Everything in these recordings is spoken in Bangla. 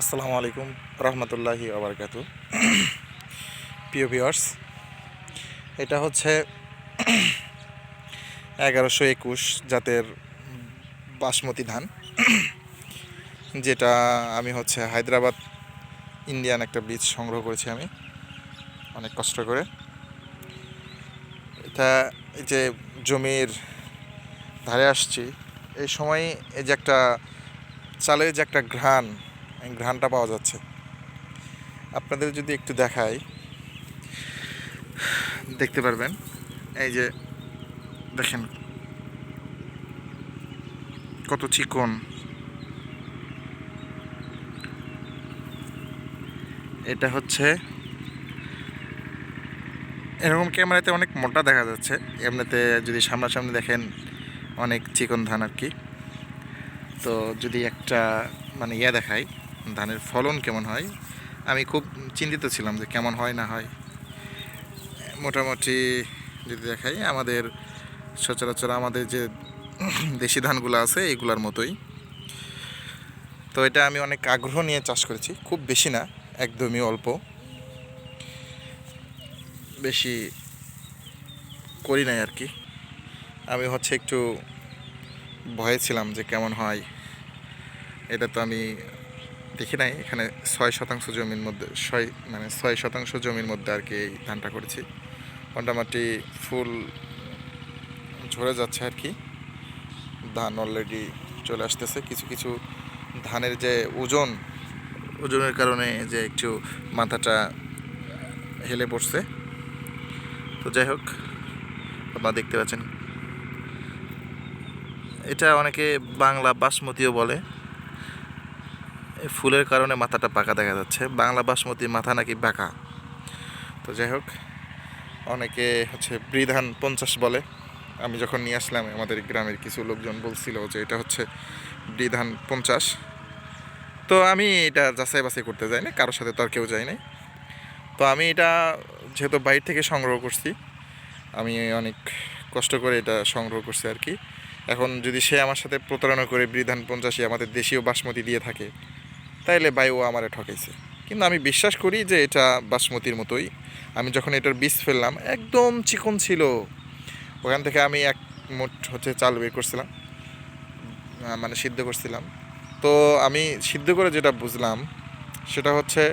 আসসালামু আলাইকুম রহমতুল্লাহি আবরকাতু। প্রিয় ভিউয়ার্স, এটা হচ্ছে 1121 জাতের বাসমতি ধান, যেটা আমি হচ্ছে হায়দ্রাবাদ ইন্ডিয়ান একটা বীজ সংগ্রহ করেছি আমি অনেক কষ্ট করে। এটা এই যে জমির ধারে আসছি, এই সময় এই যে একটা চালের যে একটা ঘ্রাণটা পাওয়া যাচ্ছে। আপনাদের যদি একটু দেখাই দেখতে পারবেন। এই যে দেখেন কত চিকন, এটা হচ্ছে এরকম ক্যামেরাতে অনেক মোটা দেখা যাচ্ছে, এমনিতে যদি সামনাসামনি দেখেন অনেক চিকন ধান আর কি। তো যদি একটা দেখাই ধানের ফলন কেমন হয়, আমি খুব চিন্তিত ছিলাম যে কেমন হয় না হয়। মোটামুটি যদি দেখাই আমাদের সচরাচর আমাদের যে দেশি ধানগুলো আছে এইগুলার মতোই। তো এটা আমি অনেক আগ্রহ নিয়ে চাষ করেছি, খুব বেশি না, একদমই অল্প, বেশি করি নাই আর কি। আমি হচ্ছে একটু ভয়ে ছিলাম যে কেমন হয়। এটা তো আমি দেখি নাই। এখানে 6% জমির মধ্যে 6% জমির মধ্যে আর কি এই ধানটা করেছি। মোটামুটি ফুল ঝরে যাচ্ছে আর কি, ধান অলরেডি চলে আসতেছে। কিছু কিছু ধানের যে ওজনের কারণে যে একটু মাথাটা হেলে পড়ছে। তো যাই হোক, আপনারা দেখতে পাচ্ছেন এটা অনেকে বাংলা বাসমতিও বলে। ফুলের কারণে মাথাটা বাঁকা দেখা যাচ্ছে, বাংলা বাসমতি মাথা নাকি বাঁকা। তো যাই হোক, অনেকে হচ্ছে বৃধান 50 বলে। আমি যখন নিয়ে আসলাম আমাদের গ্রামের কিছু লোকজন বলছিল যে এটা হচ্ছে বৃধান 50। তো আমি এটা যাচাই বাছাই করতে যাই না, কারোর সাথে তো আর কেউ যায় নাই। তো আমি এটা যেহেতু বাইরে থেকে সংগ্রহ করছি, আমি অনেক কষ্ট করে এটা সংগ্রহ করছি আর কি। এখন যদি সে আমার সাথে প্রতারণা করে বৃধান 50 আমাদের দেশীয় বাসমতি দিয়ে থাকে, তাইলে ও আমারে ঠকাইছে। কিন্তু আমি বিশ্বাস করি যে এটা বাসমতির মতোই। আমি যখন এটার বীজ ফেললাম একদম চিকন ছিল, ওখান থেকে আমি এক মুঠ হচ্ছে চাল বের করছিলাম, সিদ্ধ করছিলাম। তো আমি সিদ্ধ করে যেটা বুঝলাম সেটা হচ্ছে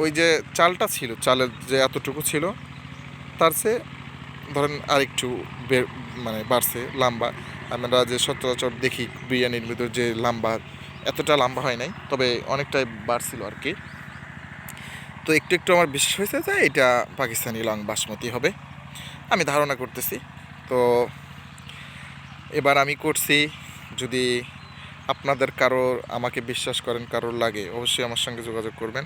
ওই যে চালটা ছিল, চালের যে এতটুকু ছিল তার চেয়ে ধরেন আরেকটু বাড়ছে লম্বা। আমরা যে সচরাচর দেখি বিরিয়ানির ভিতর যে লম্বা, এতটা লম্বা হয় নাই, তবে অনেকটাই বাড়ছিল আর কি। তো একটু একটু আমার বিশ্বাস হয়েছে যে এটা পাকিস্তানি লং বাসমতি হবে, আমি ধারণা করতেছি। তো এবার আমি করছি, যদি আপনাদের কারোর আমাকে বিশ্বাস করেন, কারোর লাগে, অবশ্যই আমার সঙ্গে যোগাযোগ করবেন।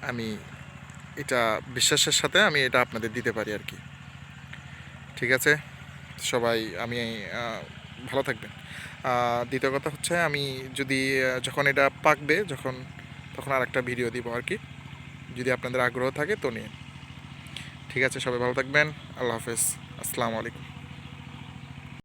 আমি এটা বিশ্বাসের সাথে আমি এটা আপনাদের দিতে পারি আর কি। ঠিক আছে, সবাই ভালো থাকবেন। দ্বিতীয় কথা হচ্ছে আমি যদি যখন এটা পাকবে তখন আর একটা ভিডিও দিব আর কি, যদি আপনাদের আগ্রহ থাকে তো নিয়ে। ঠিক আছে, সবাই ভালো থাকবেন। আল্লাহ হাফেজ, আসসালামু আলাইকুম।